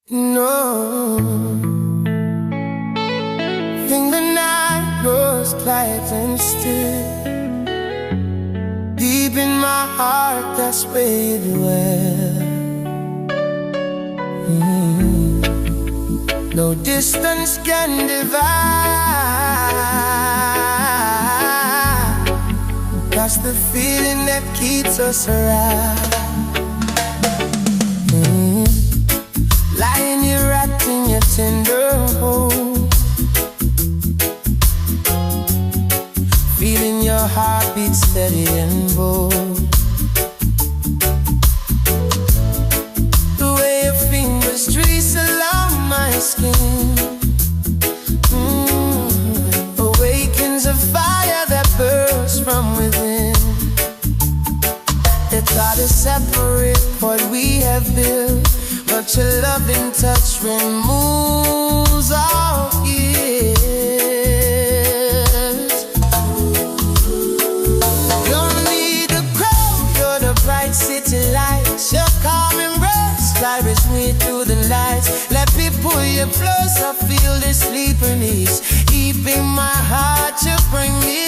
No, think the night grows quiet and still. Deep in my heart, that's where you dwell. No distance can divide. That's the feeling that keeps us around. Lying here wrapped in your tender hold, feeling your heartbeat steady and bold. The way your fingers trace along my skin awakens a fire that burns from within. It's hard to separate what we have built, but your loving touch removes all fears. You don't need the crowd, you're the bright city lights. Your calm embrace carries me through the lights. Let me pull you closer, feel the sleep release. Deep in my heart, you bring me